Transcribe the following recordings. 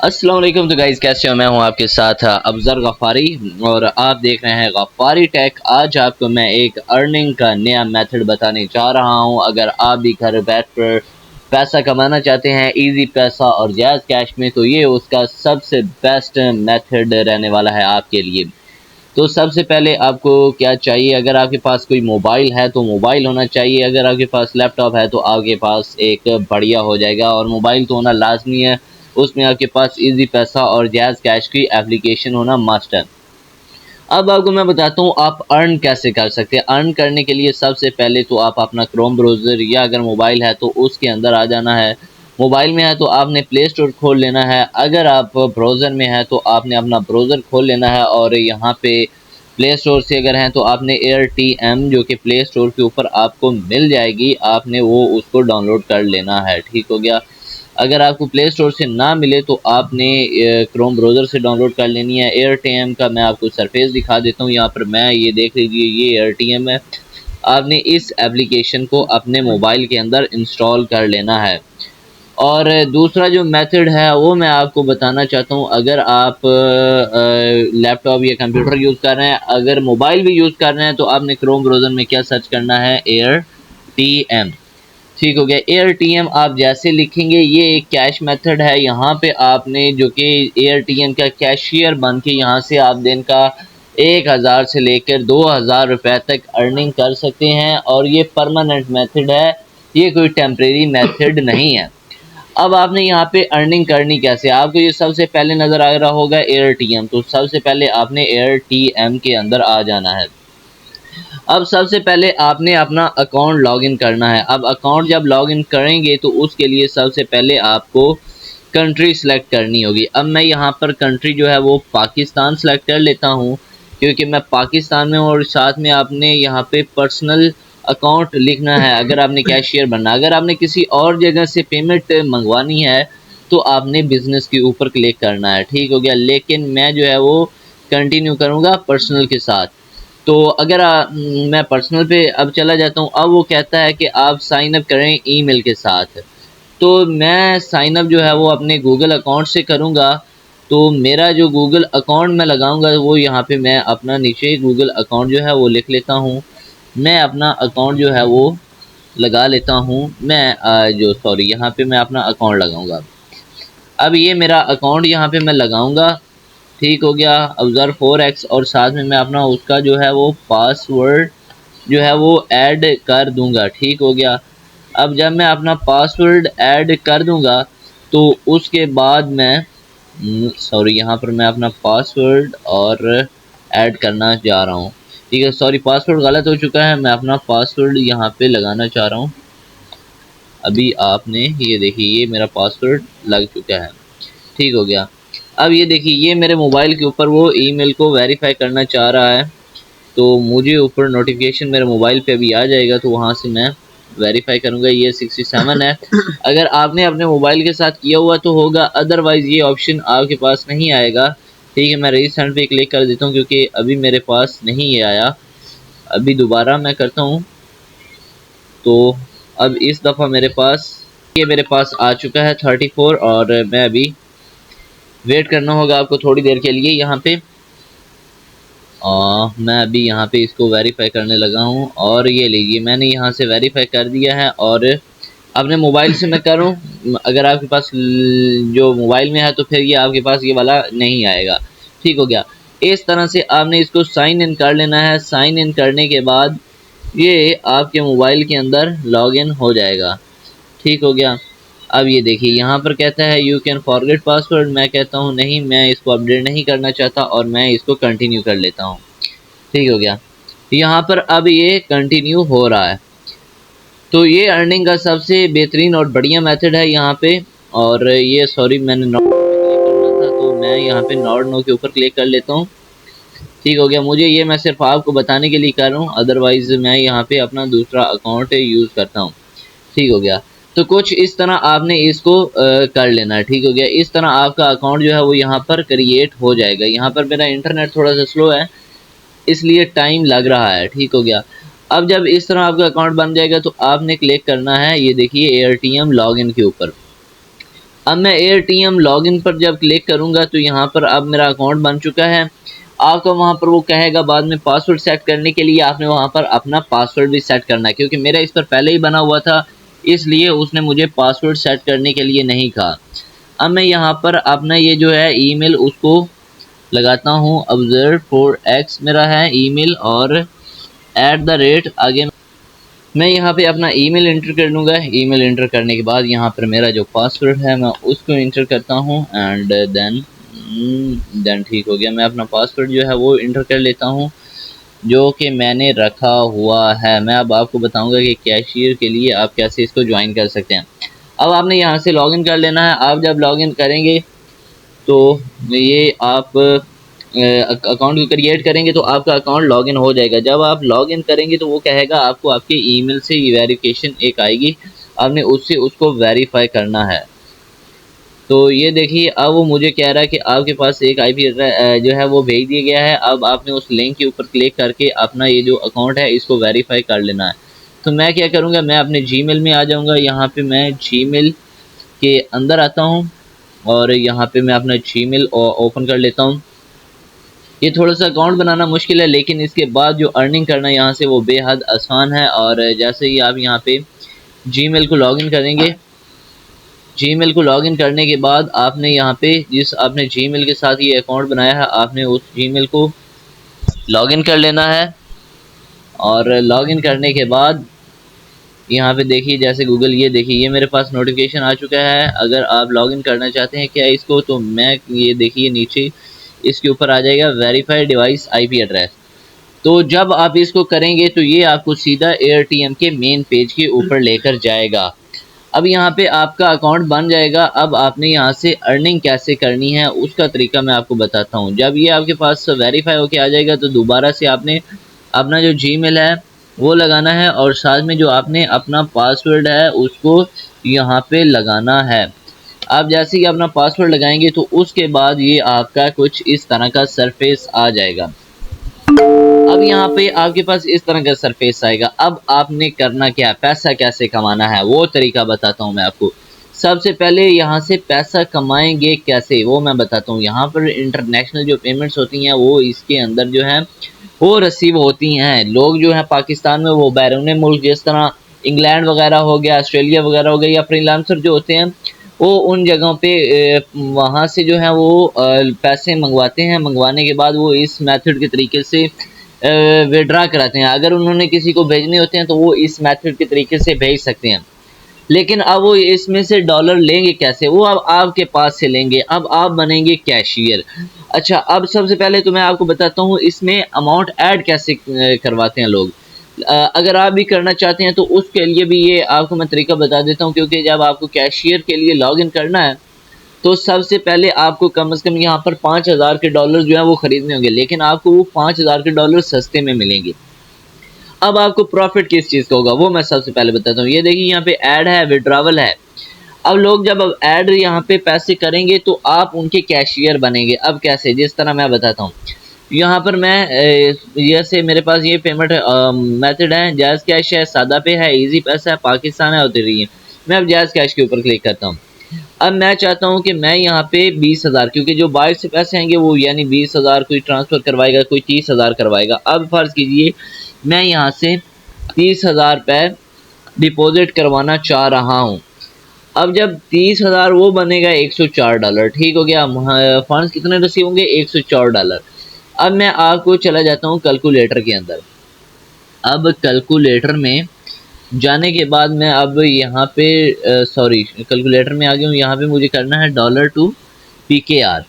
अस्सलाम वालेकुम। तो गाइज़ कैसे हो? मैं हूं आपके साथ अफजल गफ़ारी और आप देख रहे हैं गफ़ारी टेक। आज आपको मैं एक अर्निंग का नया मेथड बताने जा रहा हूं। अगर आप भी घर बैठ कर पैसा कमाना चाहते हैं, इजी पैसा और जायज़ कैश में, तो ये उसका सबसे बेस्ट मेथड रहने वाला है आपके लिए। तो सबसे पहले आपको क्या चाहिए? अगर आपके पास कोई मोबाइल है तो मोबाइल होना चाहिए। अगर आपके पास लैपटॉप है तो आपके पास एक बढ़िया हो जाएगा, और मोबाइल तो होना लाजमी है। उसमें आपके पास इजी पैसा और जायज़ कैश की एप्लीकेशन होना मस्ट है। अब आपको मैं बताता हूँ आप अर्न कैसे कर सकते हैं। अर्न करने के लिए सबसे पहले तो आप अपना क्रोम ब्राउज़र, या अगर मोबाइल है तो उसके अंदर आ जाना है। मोबाइल में है तो आपने प्ले स्टोर खोल लेना है। अगर आप ब्राउज़र में है तो आपने अपना ब्राउज़र खोल लेना है, और यहाँ पे प्ले स्टोर से अगर हैं तो आपने AirTM, जो कि प्ले स्टोर के ऊपर आपको मिल जाएगी, आपने वो उसको डाउनलोड कर लेना है। ठीक हो गया। अगर आपको प्ले स्टोर से ना मिले तो आपने क्रोम ब्राउज़र से डाउनलोड कर लेनी है। AirTM का मैं आपको सरफेस दिखा देता हूँ। यहाँ पर मैं ये देख लीजिए, ये AirTM है। आपने इस एप्लीकेशन को अपने मोबाइल के अंदर इंस्टॉल कर लेना है। और दूसरा जो मेथड है वो मैं आपको बताना चाहता हूँ। अगर आप लैपटॉप या कंप्यूटर यूज़ कर रहे हैं, अगर मोबाइल भी यूज़ कर रहे हैं, तो आपने क्रोम ब्राउज़र में क्या सर्च करना है? AirTM। ठीक हो गया। AirTM आप जैसे लिखेंगे, ये एक कैश मेथड है। यहाँ पे आपने जो कि AirTM का कैशियर बन के यहाँ से आप दिन का 1000 से लेकर 2000 रुपये तक अर्निंग कर सकते हैं, और ये परमानेंट मेथड है, ये कोई टेम्परेरी मेथड नहीं है। अब आपने यहाँ पे अर्निंग करनी कैसे? आपको ये सबसे पहले नज़र आ रहा होगा AirTM, तो सबसे पहले आपने AirTM के अंदर आ जाना है। अब सबसे पहले आपने अपना अकाउंट लॉगिन करना है। अब अकाउंट जब लॉगिन करेंगे तो उसके लिए सबसे पहले आपको कंट्री सेलेक्ट करनी होगी। अब मैं यहाँ पर कंट्री जो है वो पाकिस्तान सेलेक्ट कर लेता हूँ, क्योंकि मैं पाकिस्तान में हूँ। और साथ में आपने यहाँ पे पर्सनल अकाउंट लिखना है अगर आपने कैशियर बनना। अगर आपने किसी और जगह से पेमेंट मंगवानी है तो आपने बिजनेस के ऊपर क्लिक करना है। ठीक हो गया। लेकिन मैं जो है वो कंटिन्यू करूँगा पर्सनल के साथ। तो अगर मैं पर्सनल पे अब चला जाता हूँ। अब वो कहता है कि आप साइन अप करें ईमेल के साथ। तो मैं साइन अप जो है वो अपने गूगल अकाउंट से करूँगा। तो मेरा जो गूगल अकाउंट मैं लगाऊंगा वो यहाँ पे मैं अपना नीचे गूगल अकाउंट जो है वो लिख लेता हूँ। मैं अपना अकाउंट जो है वो लगा लेता हूँ। मैं यहाँ पे मैं अपना अकाउंट लगाऊंगा। अब ये मेरा अकाउंट यहाँ पे मैं लगाऊंगा। ठीक हो गया। अब्ज़र्व 4x, और साथ में मैं अपना उसका जो है वो पासवर्ड जो है वो ऐड कर दूंगा। ठीक हो गया। अब जब मैं अपना पासवर्ड ऐड कर दूंगा तो उसके बाद मैं यहाँ पर मैं अपना पासवर्ड और ऐड करना जा रहा हूँ। ठीक है, सॉरी पासवर्ड गलत हो चुका है। मैं अपना पासवर्ड यहाँ पे लगाना चाह रहा हूँ। अभी आपने ये देखिए, ये मेरा पासवर्ड लग चुका है। ठीक हो गया। अब ये देखिए, ये मेरे मोबाइल के ऊपर वो ईमेल को वेरीफाई करना चाह रहा है। तो मुझे ऊपर नोटिफिकेशन मेरे मोबाइल पे अभी आ जाएगा, तो वहाँ से मैं वेरीफाई करूँगा। ये 67 है। अगर आपने अपने मोबाइल के साथ किया हुआ तो होगा, अदरवाइज़ ये ऑप्शन आपके पास नहीं आएगा। ठीक है, मैं रजिस्टर पे क्लिक कर देता हूँ क्योंकि अभी मेरे पास नहीं ये आया। अभी दोबारा मैं करता हूँ। तो अब इस दफ़ा मेरे पास आ चुका है 34, और मैं अभी वेट करना होगा आपको थोड़ी देर के लिए यहाँ पे। मैं अभी यहाँ पे इसको वेरीफाई करने लगा हूँ, और ये लीजिए मैंने यहाँ से वेरीफाई कर दिया है। और अपने मोबाइल से मैं करूँ, अगर आपके पास जो मोबाइल में है तो फिर ये आपके पास ये वाला नहीं आएगा। ठीक हो गया। इस तरह से आपने इसको साइन इन कर लेना है। साइन इन करने के बाद ये आपके मोबाइल के अंदर लॉगिन हो जाएगा। ठीक हो गया। अब ये देखिए, यहाँ पर कहता है यू कैन फॉरगेट पासवर्ड। मैं कहता हूँ नहीं, मैं इसको अपडेट नहीं करना चाहता, और मैं इसको कंटिन्यू कर लेता हूँ। ठीक हो गया। यहाँ पर अब ये कंटिन्यू हो रहा है। तो ये अर्निंग का सबसे बेहतरीन और बढ़िया मेथड है यहाँ पे। और ये सॉरी, मैंने नॉट पे क्लिक करना था, तो मैं यहाँ पे नॉट नो के ऊपर क्लिक कर लेता हूँ। ठीक हो गया। मुझे ये मैं सिर्फ आपको बताने के लिए कर रहा हूँ, अदरवाइज़ मैं यहाँ पे अपना दूसरा अकाउंट यूज़ करता हूँ। ठीक हो गया। तो कुछ इस तरह आपने इसको कर लेना है। ठीक हो गया। इस तरह आपका अकाउंट जो है वो यहाँ पर क्रिएट हो जाएगा। यहाँ पर मेरा इंटरनेट थोड़ा सा स्लो है, इसलिए टाइम लग रहा है। ठीक हो गया। अब जब इस तरह आपका अकाउंट बन जाएगा तो आपने क्लिक करना है, ये देखिए AirTM लॉगिन के ऊपर। अब मैं AirTM लॉगिन पर जब क्लिक करूंगा तो यहाँ पर अब मेरा अकाउंट बन चुका है। आपको वहाँ पर वो कहेगा बाद में पासवर्ड सेट करने के लिए, आपने वहाँ पर अपना पासवर्ड भी सेट करना है, क्योंकि मेरा इस पर पहले ही बना हुआ था इसलिए उसने मुझे पासवर्ड सेट करने के लिए नहीं कहा। अब मैं यहाँ पर अपना ये जो है ईमेल उसको लगाता हूँ, observe4x मेरा है ईमेल, और @ आगे मैं यहाँ पे अपना ईमेल इंटर कर लूँगा। ईमेल इंटर करने के बाद यहाँ पर मेरा जो पासवर्ड है मैं उसको इंटर करता हूँ एंड देन ठीक हो गया। मैं अपना पासवर्ड जो है वो इंटर कर लेता हूँ जो कि मैंने रखा हुआ है। मैं अब आपको बताऊँगा कि कैशियर के लिए आप कैसे इसको ज्वाइन कर सकते हैं। अब आपने यहाँ से लॉगिन कर लेना है। आप जब लॉगिन करेंगे तो ये आप अकाउंट को क्रिएट करेंगे तो आपका अकाउंट लॉगिन हो जाएगा। जब आप लॉगिन करेंगे तो वो कहेगा आपको आपके ईमेल से वेरिफिकेशन एक आएगी, आपने उससे उसको वेरीफाई करना है। तो ये देखिए अब वो मुझे कह रहा है कि आपके पास एक IP जो है वो भेज दिया गया है। अब आपने उस लिंक के ऊपर क्लिक करके अपना ये जो अकाउंट है इसको वेरीफाई कर लेना है। तो मैं क्या करूँगा, मैं अपने Gmail में आ जाऊँगा। यहाँ पे मैं Gmail के अंदर आता हूँ और यहाँ पे मैं अपना Gmail ओपन कर लेता हूँ। ये थोड़ा सा अकाउंट बनाना मुश्किल है, लेकिन इसके बाद जो अर्निंग करना यहाँ से वो बेहद आसान है। और जैसे ही आप यहाँ पे Gmail को लॉगिन करेंगे, Gmail को लॉगिन करने के बाद आपने यहाँ पे जिस आपने Gmail के साथ ये अकाउंट बनाया है आपने उस Gmail को लॉगिन कर लेना है। और लॉगिन करने के बाद यहाँ पे देखिए जैसे गूगल, ये देखिए ये मेरे पास नोटिफिकेशन आ चुका है। अगर आप लॉगिन करना चाहते हैं क्या इसको, तो मैं ये देखिए नीचे इसके ऊपर आ जाएगा वेरीफाई डिवाइस IP एड्रेस। तो जब आप इसको करेंगे तो ये आपको सीधा AirTM के मेन पेज के ऊपर लेकर जाएगा। अब यहाँ पे आपका अकाउंट बन जाएगा। अब आपने यहाँ से अर्निंग कैसे करनी है उसका तरीका मैं आपको बताता हूँ। जब ये आपके पास वेरीफाई होके आ जाएगा तो दोबारा से आपने अपना जो Gmail है वो लगाना है और साथ में जो आपने अपना पासवर्ड है उसको यहाँ पे लगाना है। आप जैसे ही अपना पासवर्ड लगाएंगे तो उसके बाद ये आपका कुछ इस तरह का सरफेस आ जाएगा। अब यहाँ पे आपके पास इस तरह का सरफेस आएगा। अब आपने करना क्या, पैसा कैसे कमाना है वो तरीका बताता हूँ मैं आपको। सबसे पहले यहाँ से पैसा कमाएंगे कैसे वो मैं बताता हूँ। यहाँ पर इंटरनेशनल जो पेमेंट्स होती हैं वो इसके अंदर जो है वो रिसीव होती हैं। लोग जो है पाकिस्तान में वो बैरून मुल्क जिस तरह इंग्लैंड वगैरह हो गया, ऑस्ट्रेलिया वगैरह हो गया, या फ्रीलांसर जो होते हैं वो उन जगहों पे वहाँ से जो है वो पैसे मंगवाते हैं। मंगवाने के बाद वो इस मेथड के तरीके से विड्रा कराते हैं। अगर उन्होंने किसी को भेजने होते हैं तो वो इस मेथड के तरीके से भेज सकते हैं। लेकिन अब वो इसमें से डॉलर लेंगे कैसे, वो अब आपके पास से लेंगे। अब आप बनेंगे कैशियर। अच्छा, अब सबसे पहले तो मैं आपको बताता हूँ इसमें अमाउंट ऐड कैसे करवाते हैं लोग। अगर आप भी करना चाहते हैं तो उसके लिए भी ये आपको मैं तरीका बता देता हूँ, क्योंकि जब आपको कैशियर के लिए लॉगिन करना है तो सबसे पहले आपको कम से कम यहाँ पर 5000 के डॉलर जो है वो ख़रीदने होंगे, लेकिन आपको वो 5000 के डॉलर सस्ते में मिलेंगे। अब आपको प्रॉफिट किस चीज़ का होगा वो मैं सबसे पहले बताता हूँ। ये देखिए यहाँ पे ऐड है, विड्रावल है। अब लोग जब अब ऐड यहाँ पे पैसे करेंगे तो आप उनके कैशियर बनेंगे। अब कैसे, जिस तरह मैं बताता हूँ। यहाँ पर मैं जैसे मेरे पास ये पेमेंट मेथड है, जायज़ कैश है, सादा पे है, इजी पैसा है, पाकिस्तान है और तेरी है। मैं अब जायज़ कैश के ऊपर क्लिक करता हूँ। अब मैं चाहता हूँ कि मैं यहाँ पे 20,000, क्योंकि जो बाहर से पैसे आएंगे वो यानी 20,000 कोई ट्रांसफ़र करवाएगा, कोई 30,000 करवाएगा। अब फ़र्ज़ कीजिए मैं यहाँ से 30,000 रुपये डिपॉजिट करवाना चाह रहा हूँ। अब जब 30,000 वो बनेगा $104, ठीक हो गया। फंड्स कितने रिसीव होंगे, $104। अब मैं आपको चला जाता हूँ कैलकुलेटर के अंदर। अब कैलकुलेटर में जाने के बाद मैं अब यहाँ पे कैलकुलेटर में आ गया हूँ। यहाँ पे मुझे करना है $2 PKR।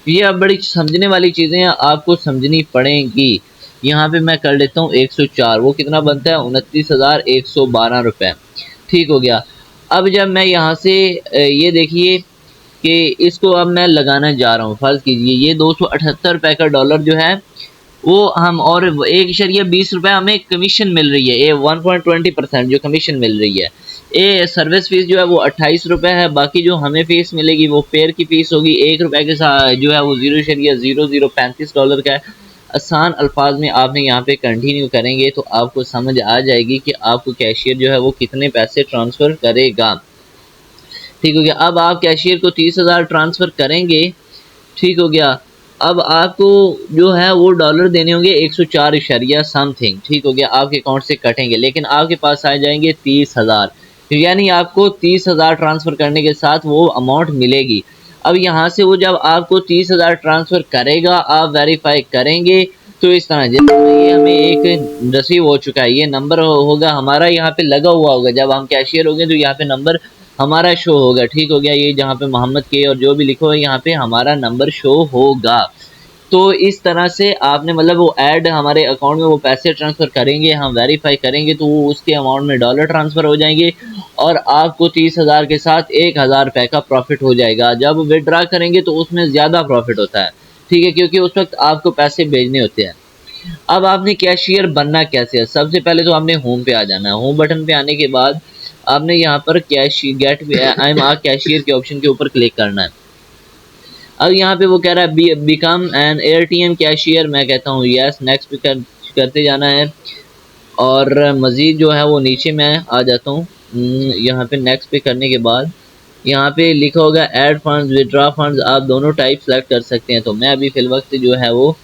ये अब बड़ी समझने वाली चीज़ें हैं, आपको समझनी पड़ेंगी। यहाँ पे मैं कर लेता हूँ 104, वो कितना बनता है 29,112 रुपये, ठीक हो गया। अब जब मैं यहाँ से ये देखिए कि इसको अब मैं लगाना जा रहा हूँ। फ़र्ज़ कीजिए ये 278 रुपये का डॉलर जो है वो हम, और 1.20 रुपये हमें कमीशन मिल रही है। ये 1.20% जो कमीशन मिल रही है। ये सर्विस फीस जो है वो 28 रुपये है। बाकी जो हमें फ़ीस मिलेगी वो फेयर की फ़ीस होगी। 1 रुपये के साथ जो है वो $0.0035 का है। आसान अल्फाज में आपने यहाँ पे कंटिन्यू करेंगे तो आपको समझ आ जाएगी कि आपको कैशियर जो है वो कितने पैसे ट्रांसफ़र करेगा। ठीक हो गया। अब आप कैशियर को 30,000 ट्रांसफ़र करेंगे, ठीक हो गया। अब आपको जो है वो डॉलर देने होंगे 104 इशारिया समथिंग, ठीक हो गया, आपके अकाउंट से कटेंगे, लेकिन आपके पास आ जाएंगे 30,000, यानी आपको 30,000 ट्रांसफ़र करने के साथ वो अमाउंट मिलेगी। अब यहाँ से वो जब आपको 30,000 ट्रांसफ़र करेगा, आप वेरीफाई करेंगे तो इस तरह जैसे ये हमें एक रिसीव हो चुका है, ये नंबर होगा हमारा यहाँ पे लगा हुआ होगा, जब हम कैशियर होंगे तो यहाँ पे नंबर हमारा शो होगा, ठीक हो गया। ये जहाँ पे मोहम्मद के और जो भी लिखो है यहाँ पे हमारा नंबर शो होगा। तो इस तरह से आपने मतलब वो ऐड हमारे अकाउंट में वो पैसे ट्रांसफ़र करेंगे, हम वेरीफाई करेंगे तो वो उसके अमाउंट में डॉलर ट्रांसफ़र हो जाएंगे और आपको 30,000 के साथ 1,000 रुपये का प्रॉफिट हो जाएगा। जब विड्रा करेंगे तो उसमें ज़्यादा प्रॉफिट होता है, ठीक है, क्योंकि उस वक्त आपको पैसे भेजने होते हैं। अब आपने कैशियर बनना कैसे है, सबसे पहले तो आपने होम पे आ जाना है। होम बटन पे आने के बाद आपने यहाँ पर cash get I am a cashier के ऑप्शन के ऊपर क्लिक करना है। अब यहाँ पे वो कह रहा है बिकम एन एटीएम कैशियर, मैं कहता हूँ यस, नेक्स्ट पे करते जाना है और मज़ीद जो है वो नीचे मैं आ जाता हूँ। यहाँ पे नेक्स्ट पे करने के बाद यहाँ पे लिखा होगा ऐड फंड्स विड्रा फंड्स, आप दोनों टाइप सेलेक्ट कर सकते हैं। तो मैं अभी फिल वक्त जो है वो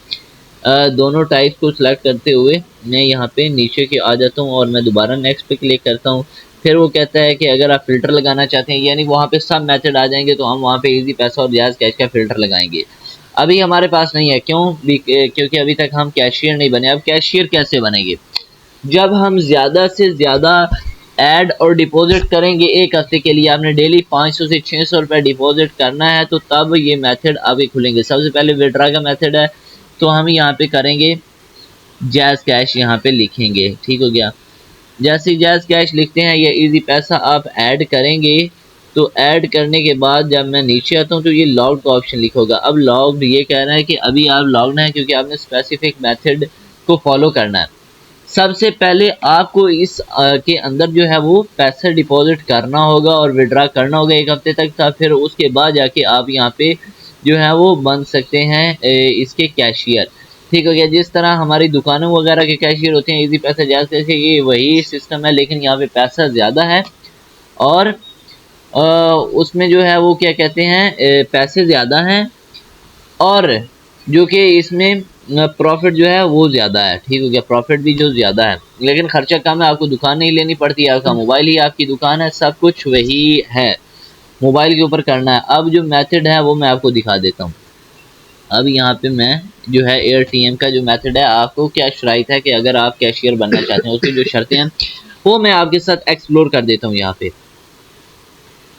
दोनों टाइप को सिलेक्ट करते हुए मैं यहाँ पे नीचे के आ जाता हूँ और मैं दोबारा नेक्स्ट पे क्लिक करता हूँ। फिर वो कहता है कि अगर आप फ़िल्टर लगाना चाहते हैं, यानी वहाँ पे सब मेथड आ जाएंगे, तो हम वहाँ पे इजी पैसा और जायज़ कैश का फ़िल्टर लगाएंगे। अभी हमारे पास नहीं है, क्यों? क्योंकि अभी तक हम कैशियर नहीं बने। अब कैशियर कैसे बनेंगे? जब हम ज़्यादा से ज़्यादा ऐड और डिपॉजिट करेंगे, एक हफ्ते के लिए आपने डेली 500 से 600 रुपये डिपॉजिट करना है, तो तब ये मेथड अभी खुलेंगे। सबसे पहले विड्रा का मेथड है, तो हम यहाँ पे करेंगे जैज़ कैश, यहाँ पे लिखेंगे, ठीक हो गया। जैसे जैज़ कैश लिखते हैं या इजी पैसा आप ऐड करेंगे, तो ऐड करने के बाद जब मैं नीचे आता हूँ तो ये लॉग्ड का ऑप्शन लिखोगा। अब लॉग्ड ये कह रहा है कि अभी आप लॉग्ड हैं, क्योंकि आपने स्पेसिफिक मेथड को फॉलो करना है। सबसे पहले आपको इस के अंदर जो है वो पैसा डिपॉजिट करना होगा और विड्रा करना होगा एक हफ्ते तक था, फिर उसके बाद जाके आप यहाँ पे जो है वो बन सकते हैं इसके कैशियर, ठीक हो गया। जिस तरह हमारी दुकानों वगैरह के कैशियर होते हैं इजी पैसा जायज़ कैसे, ये वही सिस्टम है, लेकिन यहाँ पे पैसा ज़्यादा है और उसमें जो है वो क्या कहते हैं पैसे ज़्यादा हैं और जो कि इसमें प्रॉफिट जो है वो ज़्यादा है, ठीक हो गया। प्रॉफिट भी जो ज़्यादा है, लेकिन खर्चा कम है, आपको दुकान नहीं लेनी पड़ती, आपका मोबाइल ही आपकी दुकान है, सब कुछ वही है, मोबाइल के ऊपर करना है। अब जो मेथड है वो मैं आपको दिखा देता हूँ। अब यहाँ पे मैं जो है एटीएम का जो मेथड है, आपको क्या शराइत है कि अगर आप कैशियर बनना चाहते हैं, उसकी जो शर्तें हैं वो मैं आपके साथ एक्सप्लोर कर देता हूँ यहाँ पे।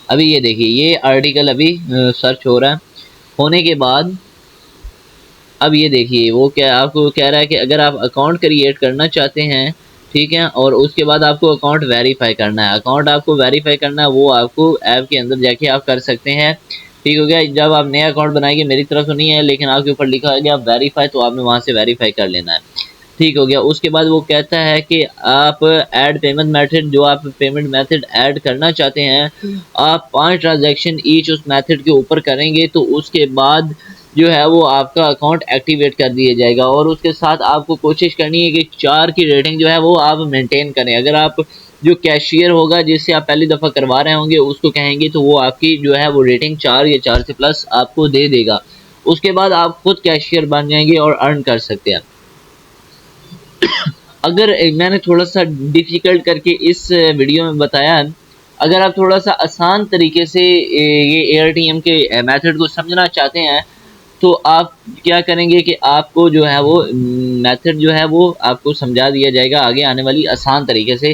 अभी ये देखिए, ये आर्टिकल अभी सर्च हो रहा है, होने के बाद अब ये देखिए वो क्या आपको कह रहा है कि अगर आप अकाउंट क्रिएट करना चाहते हैं, ठीक है, और उसके बाद आपको अकाउंट वेरीफाई करना है। अकाउंट आपको वेरीफाई करना है, वो आपको ऐप के अंदर जाके आप कर सकते हैं, ठीक हो गया। जब आप नया अकाउंट बनाएंगे, मेरी तरफ तो नहीं है लेकिन आपके ऊपर लिखा है कि आप वेरीफाई, तो आपने वहाँ से वेरीफाई कर लेना है, ठीक हो गया। उसके बाद वो कहता है कि आप ऐड पेमेंट मेथड, जो आप पेमेंट मेथड ऐड करना चाहते हैं, आप 5 ट्रांजैक्शन ईच उस मेथड के ऊपर करेंगे, तो उसके बाद जो है वो आपका अकाउंट एक्टिवेट कर दिया जाएगा। और उसके साथ आपको कोशिश करनी है कि 4 की रेटिंग जो है वो आप मेंटेन करें। अगर आप जो कैशियर होगा जिससे आप पहली दफ़ा करवा रहे होंगे उसको कहेंगे, तो वो आपकी जो है वो रेटिंग 4 या 4 से प्लस आपको दे देगा। उसके बाद आप खुद कैशियर बन जाएंगे और अर्न कर सकते हैं। अगर मैंने थोड़ा सा डिफ़िकल्ट करके इस वीडियो में बताया, अगर आप थोड़ा सा आसान तरीके से ये एटीएम के मेथड को समझना चाहते हैं, तो आप क्या करेंगे कि आपको जो है वो मेथड जो है वो आपको समझा दिया जाएगा आगे आने वाली आसान तरीके से।